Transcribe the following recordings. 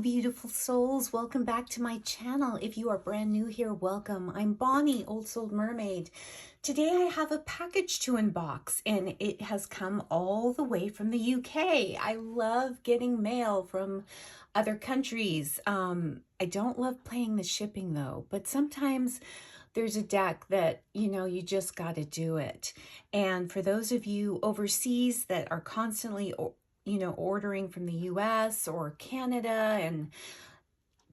beautiful souls. Welcome back to my channel. If you are brand new here, welcome. I'm Bonnie, Old Soul Mermaid. Today I have a package to unbox and it has come all the way from the UK. I love getting mail from other countries. I don't love paying the shipping though, but sometimes there's a deck that, you just got to do it. And for those of you overseas that are constantly ordering from the US or Canada and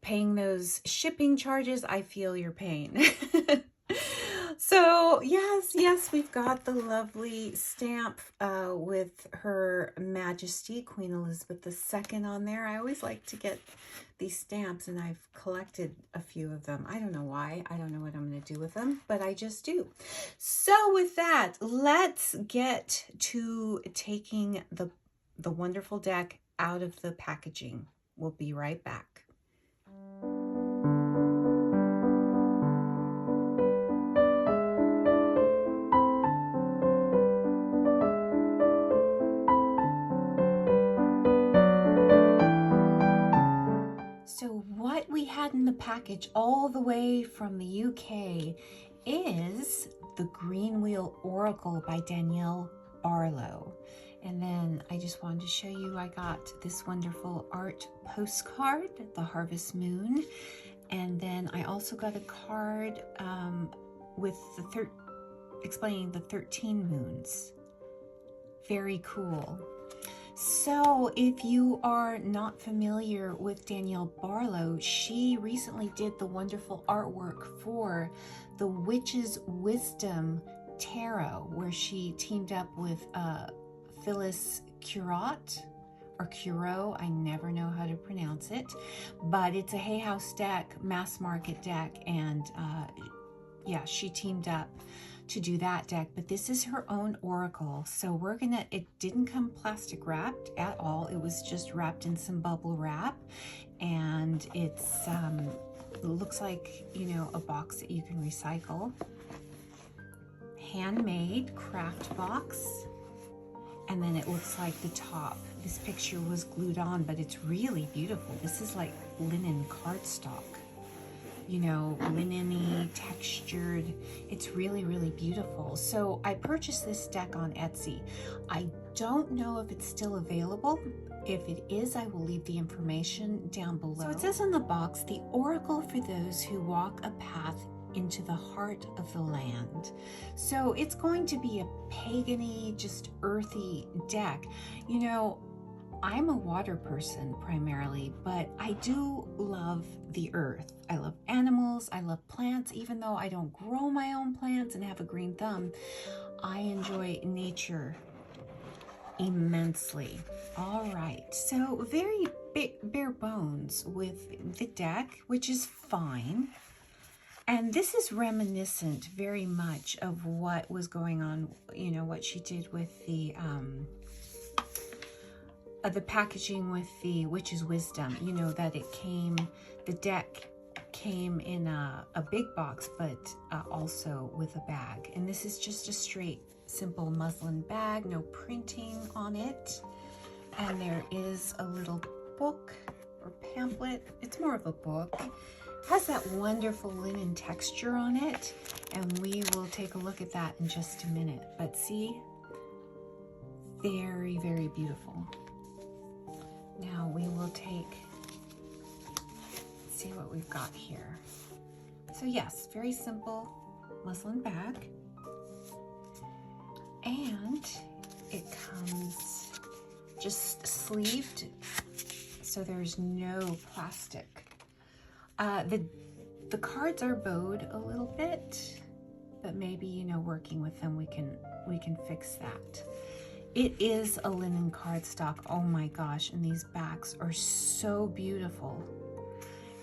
paying those shipping charges, I feel your pain. So yes, we've got the lovely stamp with Her Majesty Queen Elizabeth II on there. I always like to get these stamps and I've collected a few of them. I don't know why. I don't know what I'm going to do with them, but I just do. So with that, let's get to taking the wonderful deck out of the packaging. We'll be right back. So what we had in the package all the way from the UK is the Green Wheel Oracle by Danielle Barlow. And then I just wanted to show you, I got this wonderful art postcard, the Harvest Moon. And then I also got a card with explaining the 13 moons. Very cool. So if you are not familiar with Danielle Barlow, she recently did the wonderful artwork for the Witch's Wisdom Tarot, where she teamed up with Phyllis Curot or Curo, I never know how to pronounce it, but it's a Hay House deck, mass market deck, and yeah, she teamed up to do that deck, but this is her own oracle. So it didn't come plastic wrapped at all. It was just wrapped in some bubble wrap, and it looks like, a box that you can recycle. Handmade craft box. And then it looks like the top. This picture was glued on, but it's really beautiful. This is like linen cardstock. Linen-y, textured. It's really, really beautiful. So I purchased this deck on Etsy. I don't know if it's still available. If it is, I will leave the information down below. So it says on the box, the oracle for those who walk a path into the heart of the land. So it's going to be a pagan-y, just earthy deck. I'm a water person primarily, but I do love the earth. I love animals, I love plants. Even though I don't grow my own plants and have a green thumb, I enjoy nature immensely. All right, so very bare bones with the deck, which is fine. And this is reminiscent very much of what was going on, what she did with the packaging with the Witch's Wisdom, that the deck came in a big box, but also with a bag. And this is just a straight, simple muslin bag, no printing on it. And there is a little book or pamphlet. It's more of a book. Has that wonderful linen texture on it, and we will take a look at that in just a minute. But see, very, very beautiful. Now we will see what we've got here. So yes, very simple muslin bag, and it comes just sleeved, so there's no plastic. The cards are bowed a little bit, but maybe, working with them, we can fix that. It is a linen cardstock. Oh my gosh, and these backs are so beautiful.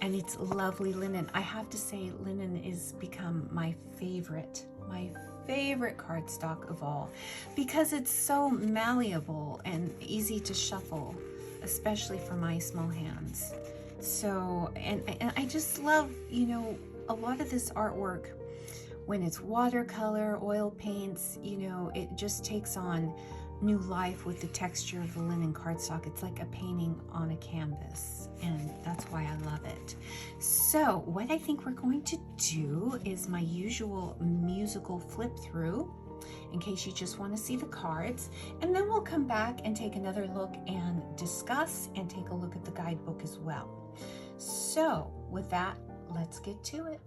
And it's lovely linen. I have to say, linen has become my favorite cardstock of all, because it's so malleable and easy to shuffle, especially for my small hands. So, and I just love, a lot of this artwork, when it's watercolor, oil paints, it just takes on new life with the texture of the linen cardstock. It's like a painting on a canvas, and that's So what I think we're going to do is my usual musical flip through in case you just want to see the cards, and then we'll come back and take another look and discuss and take a look at the guidebook as well. So with that, let's get to it.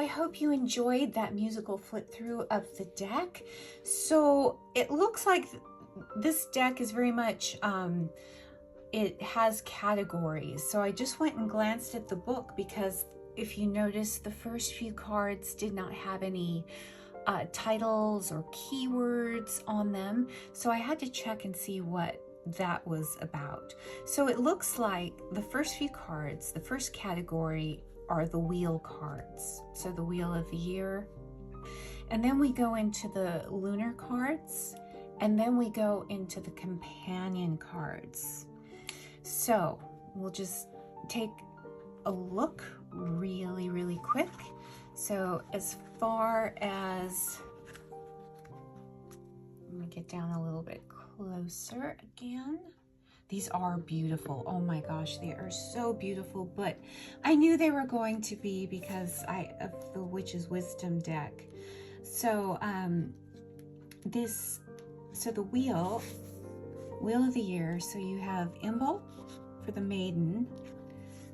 I hope you enjoyed that musical flip through of the deck. So it looks like this deck is very much, it has categories. So I just went and glanced at the book because if you notice, the first few cards did not have any titles or keywords on them. So I had to check and see what that was about. So it looks like the first few cards, the first category are the wheel cards. So the wheel of the year. And then we go into the lunar cards. And then we go into the companion cards. So we'll just take a look really, really quick. So as far as, let me get down a little bit closer again. These are beautiful. Oh my gosh, they are so beautiful, but I knew they were going to be because of the Witch's Wisdom deck. So the wheel of the year, so you have Imbolc for the maiden.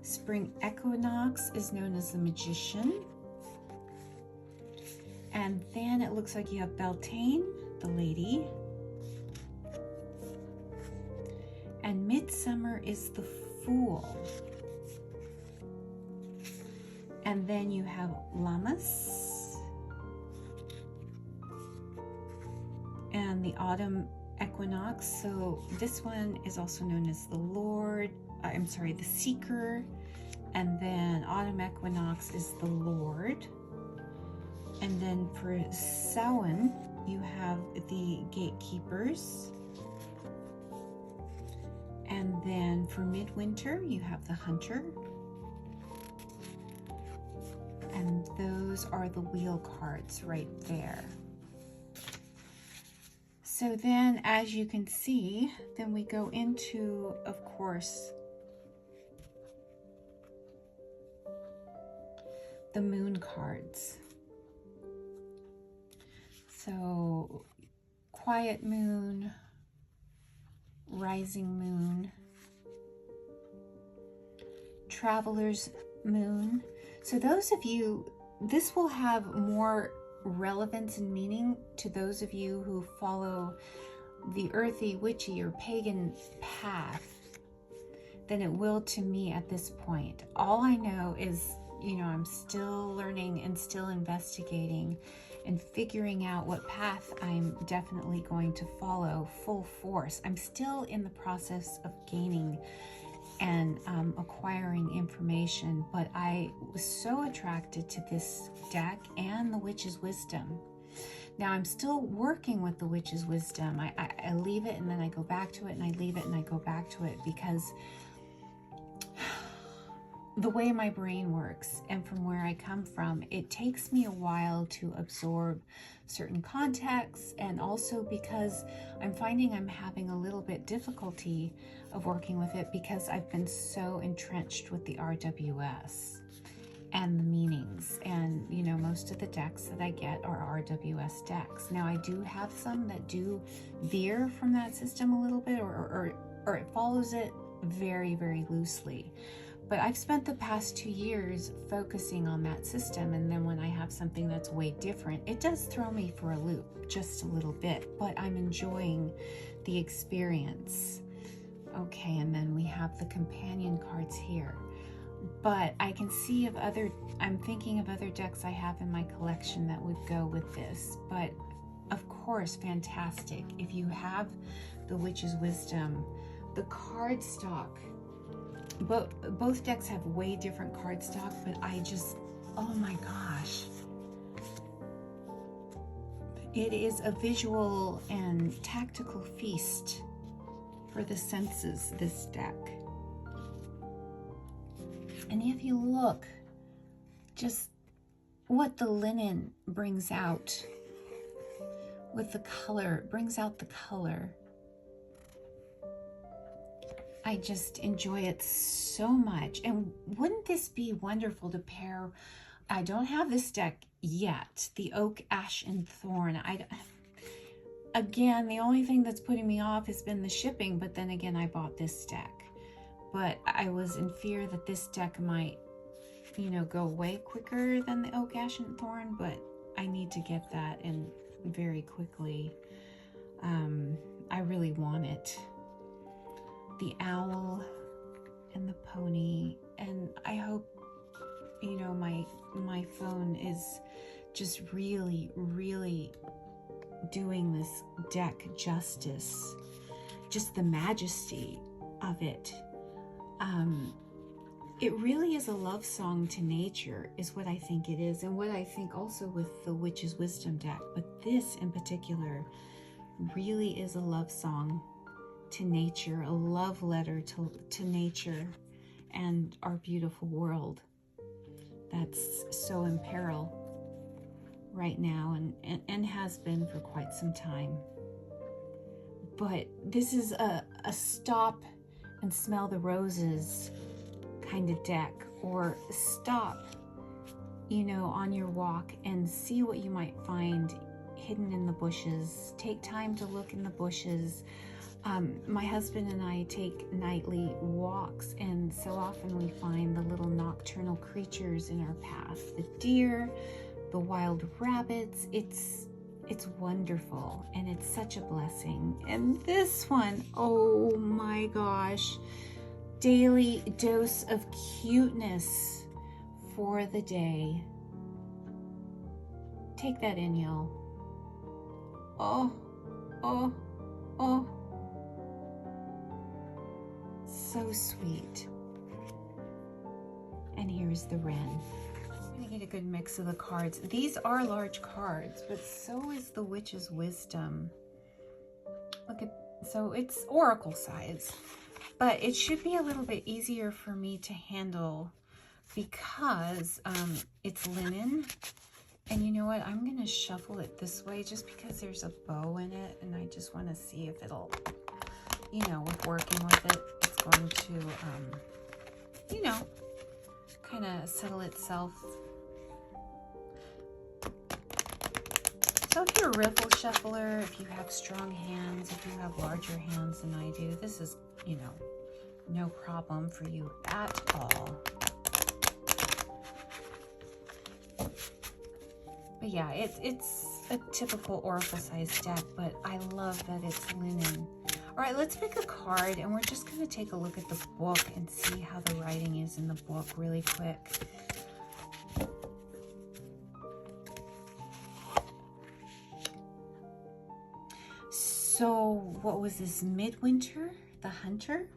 Spring equinox is known as the magician. And then it looks like you have Beltane, the lady. And midsummer is the fool. And then you have Lammas. And the autumn equinox. So this one is also known as the the seeker. And then autumn equinox is the Lord. And then for Samhain, you have the gatekeepers. And then for midwinter, you have the hunter. And those are the wheel cards right there. So then, as you can see, then we go into, of course, the moon cards. So, quiet moon, rising moon, traveler's moon. So those of you, this will have more relevance and meaning to those of you who follow the earthy, witchy, or pagan path than it will to me at this point. All I know is, I'm still learning and still investigating and figuring out what path I'm definitely going to follow full force. I'm still in the process of gaining and acquiring information, but I was so attracted to this deck and the Witch's Wisdom. Now I'm still working with the Witch's Wisdom. I leave it and then I go back to it, and I leave it and I go back to it, because the way my brain works and from where I come from, it takes me a while to absorb certain contexts, and also because I'm finding I'm having a little bit difficulty of working with it because I've been so entrenched with the RWS and the meanings. And most of the decks that I get are RWS decks. Now I do have some that do veer from that system a little bit, or it follows it very, very loosely. But I've spent the past 2 years focusing on that system, and then when I have something that's way different, it does throw me for a loop just a little bit, but I'm enjoying the experience. Okay, and then we have the companion cards here. But I can see I'm thinking of other decks I have in my collection that would go with this. But of course, fantastic. If you have the Witch's Wisdom, the card stock, both decks have way different card stock, but oh my gosh. It is a visual and tactical feast for the senses, this deck. And if you look, just what the linen brings out with the color, brings out the color. I just enjoy it so much. And wouldn't this be wonderful to pair? I don't have this deck yet, the Oak, Ash, and Thorn. Again, the only thing that's putting me off has been the shipping, but then again, I bought this deck. But I was in fear that this deck might go away quicker than the oak, ash, and thorn, but I need to get that in very quickly. I really want it. The owl and the pony, and I hope, my phone is just really, really doing this deck justice. Just the majesty of it. It really is a love song to nature, is what I think it is, and what I think also with the Witch's Wisdom deck. But this in particular really is a love song to nature, a love letter to nature and our beautiful world that's so in peril right now, and has been for quite some time. But this is a stop and smell the roses kind of deck, or stop, on your walk and see what you might find hidden in the bushes. Take time to look in the bushes. My husband and I take nightly walks, and so often we find the little nocturnal creatures in our path. The deer, the wild rabbits. It's wonderful, and it's such a blessing. And this one, oh my gosh, daily dose of cuteness for the day. Take that in, y'all. Oh, oh, oh. So sweet. And here's the wren. I'm gonna get a good mix of the cards. These are large cards, but so is the Witch's Wisdom. Look at, so it's oracle size, but it should be a little bit easier for me to handle because it's linen. And you know what? I'm gonna shuffle it this way just because there's a bow in it, and I just want to see if it'll, with working with it, it's going to, kind of settle itself. So if you're a riffle shuffler, if you have strong hands, if you have larger hands than I do, this is, no problem for you at all. But yeah, it's a typical oracle size deck, but I love that it's linen. All right, let's pick a card, and we're just going to take a look at the book and see how the writing is in the book really quick. So what was this, midwinter, the hunter?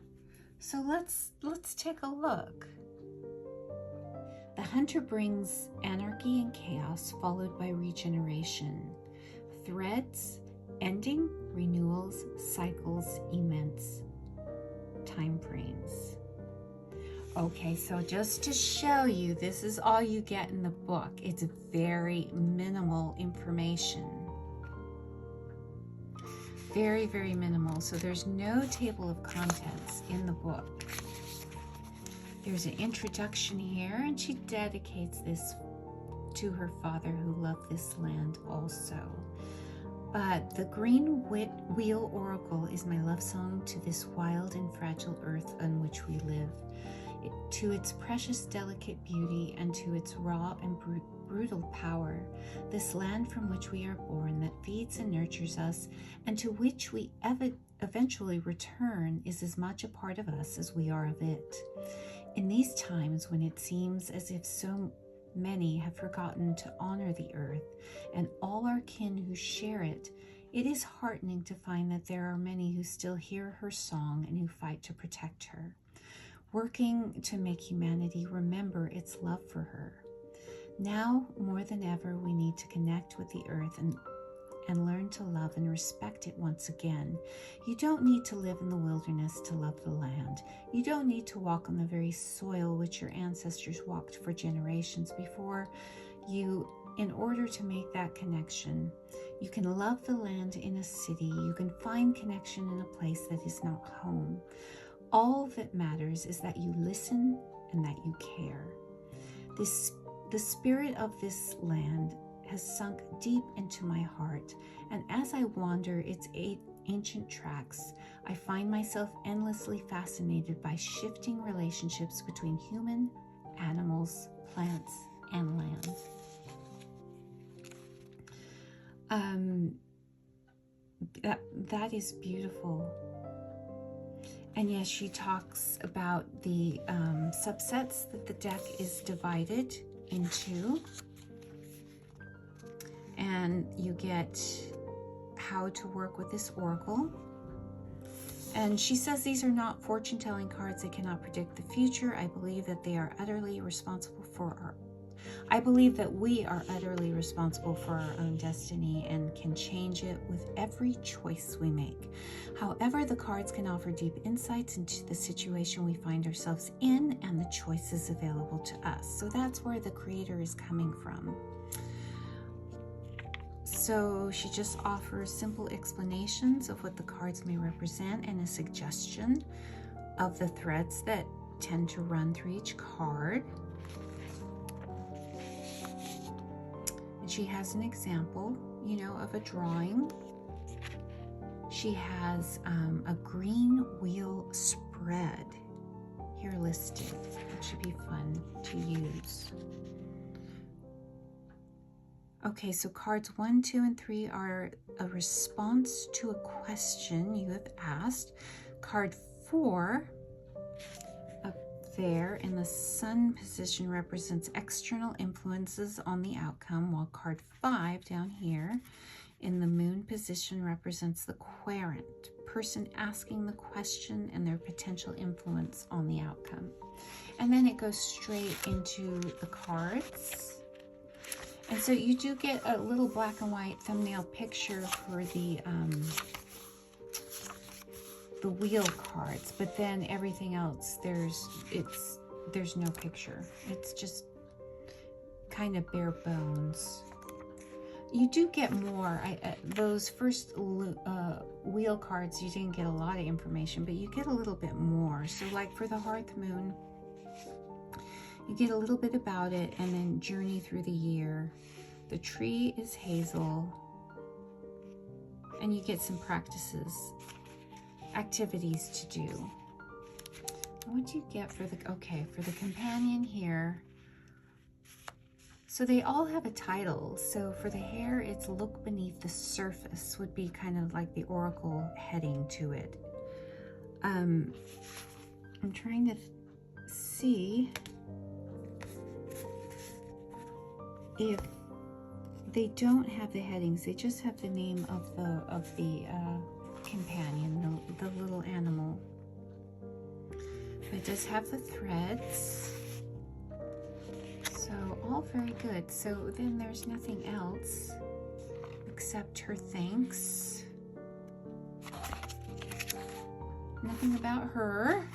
So let's take a look. The hunter brings anarchy and chaos, followed by regeneration. Threads, ending, renewals, cycles, immense time frames. Okay, so just to show you, this is all you get in the book. It's very minimal information. Very, very minimal. So there's no table of contents in the book. There's an introduction here, and she dedicates this to her father who loved this land also. But the Green Wheel Oracle is my love song to this wild and fragile earth on which we live, to its precious, delicate beauty, and to its raw and brutal power. This land from which we are born, that feeds and nurtures us, and to which we eventually return, is as much a part of us as we are of it. In these times when it seems as if so many have forgotten to honor the earth and all our kin who share it, it is heartening to find that there are many who still hear her song and who fight to protect her, working to make humanity remember its love for her. Now, more than ever, we need to connect with the earth and learn to love and respect it once again. You don't need to live in the wilderness to love the land. You don't need to walk on the very soil which your ancestors walked for generations before you in order to make that connection. You can love the land in a city. You can find connection in a place that is not home. All that matters is that you listen and that you care. The spirit of this land has sunk deep into my heart, and as I wander its ancient tracks, I find myself endlessly fascinated by shifting relationships between human, animals, plants, and land. That is beautiful. And yes, she talks about the subsets that the deck is divided into. And you get how to work with this oracle. And she says these are not fortune-telling cards. They cannot predict the future. I believe that they are utterly responsible for our I believe that we are utterly responsible for our own destiny and can change it with every choice we make. However, the cards can offer deep insights into the situation we find ourselves in and the choices available to us. So that's where the creator is coming from. So she just offers simple explanations of what the cards may represent and a suggestion of the threads that tend to run through each card. And she has an example, you know, of a drawing. She has a green wheel spread here listed. It should be fun to use. Okay, so cards 1, 2, and 3 are a response to a question you have asked. Card 4 up there in the sun position represents external influences on the outcome, while card 5 down here in the moon position represents the querent, person asking the question and their potential influence on the outcome. And then it goes straight into the cards. And so you do get a little black and white thumbnail picture for the wheel cards, but then everything else there's no picture. It's just kind of bare bones. You do get more. Those first wheel cards, you didn't get a lot of information, but you get a little bit more. So like for the Hearth Moon, you get a little bit about it, and then journey through the year. The tree is hazel, and you get some activities to do. What do you get for the companion here? So they all have a title. So for the hare, it's Look Beneath the Surface, would be kind of like the oracle heading to it. I'm trying to see if they don't have the headings, they just have the name of the companion, the little animal. It does have the threads, so all very good. So then there's nothing else except her thanks. Nothing about her.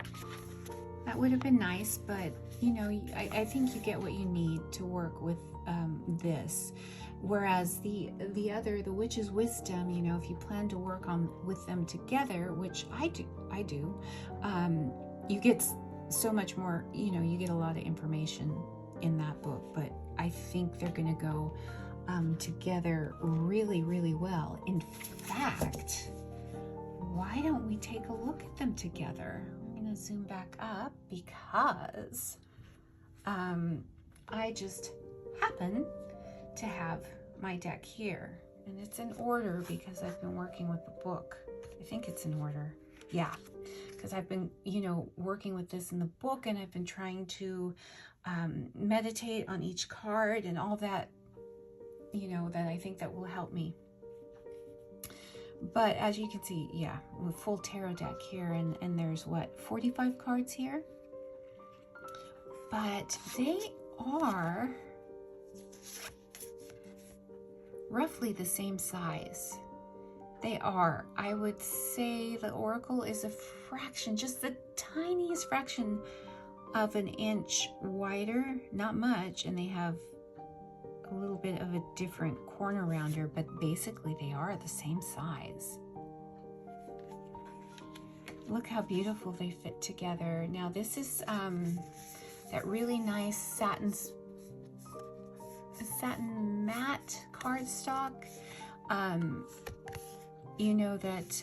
That would have been nice, but you know, I think you get what you need to work with this. Whereas the Witch's Wisdom, you know, if you plan to work with them together, which I do, you get so much more, you know, you get a lot of information in that book, but I think they're going to go together really, really well. In fact, why don't we take a look at them together? I'm going to zoom back up because I just happen to have my deck here, and it's in order because I've been working with the book. I think it's in order. Yeah, because I've been, you know, working with this in the book, and I've been trying to meditate on each card and all that, you know, that I think that will help me. But as you can see, yeah, with full tarot deck here, and there's what, 45 cards here? But they are roughly the same size. They are. I would say the oracle is a fraction, just the tiniest fraction of an inch wider, not much, and they have a little bit of a different corner rounder, but basically they are the same size. Look how beautiful they fit together. Now this is that really nice satin matte cardstock. You know that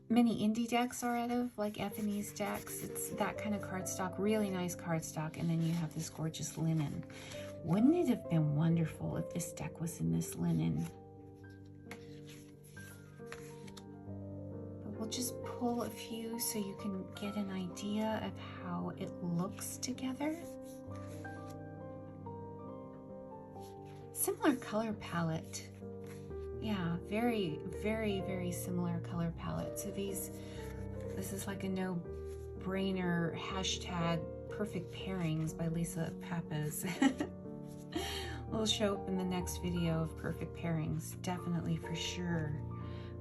many indie decks are out of, like Ethany's decks. It's that kind of cardstock, really nice cardstock, and then you have this gorgeous linen. Wouldn't it have been wonderful if this deck was in this linen? But we'll just pull a few so you can get an idea of how it looks together. Similar color palette. Yeah, very, very, very similar color palette. So this is like a no-brainer hashtag perfect pairings by Lisa Pappas. Will show up in the next video of perfect pairings, definitely, for sure.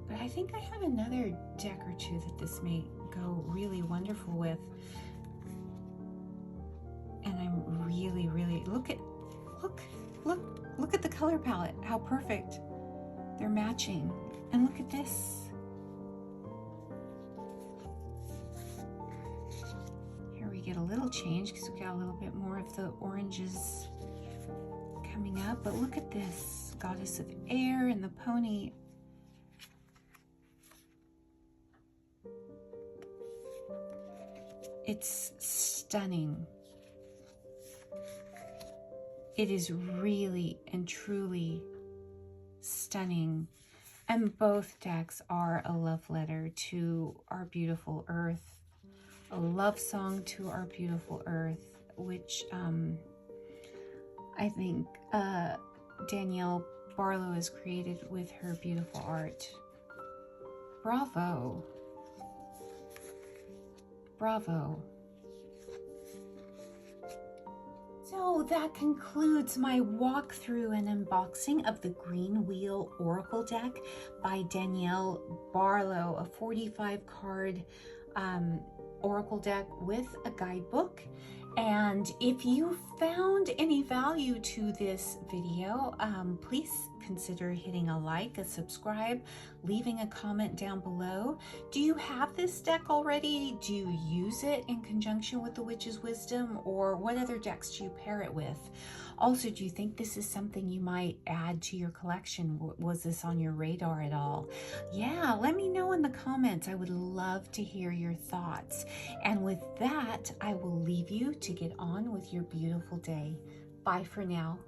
But I think I have another deck or two that this may go really wonderful with. And I'm really, really, look at the color palette, how perfect. They're matching. And look at this. Here we get a little change because we got a little bit more of the oranges coming up. But look at this. Goddess of Air and the pony. It's stunning. It is really and truly stunning, and both decks are a love letter to our beautiful earth, a love song to our beautiful earth, which I think Danielle Barlow has created with her beautiful art. Bravo. Bravo. So that concludes my walkthrough and unboxing of the Green Wheel Oracle deck by Danielle Barlow, a 45 card Oracle deck with a guidebook. And if you found any value to this video, please consider hitting a like, a subscribe, leaving a comment down below. Do you have this deck already? Do you use it in conjunction with the Witch's Wisdom, or what other decks do you pair it with? Also, do you think this is something you might add to your collection? Was this on your radar at all? Yeah, let me know in the comments. I would love to hear your thoughts. And with that, I will leave you to get on with your beautiful day. Bye for now.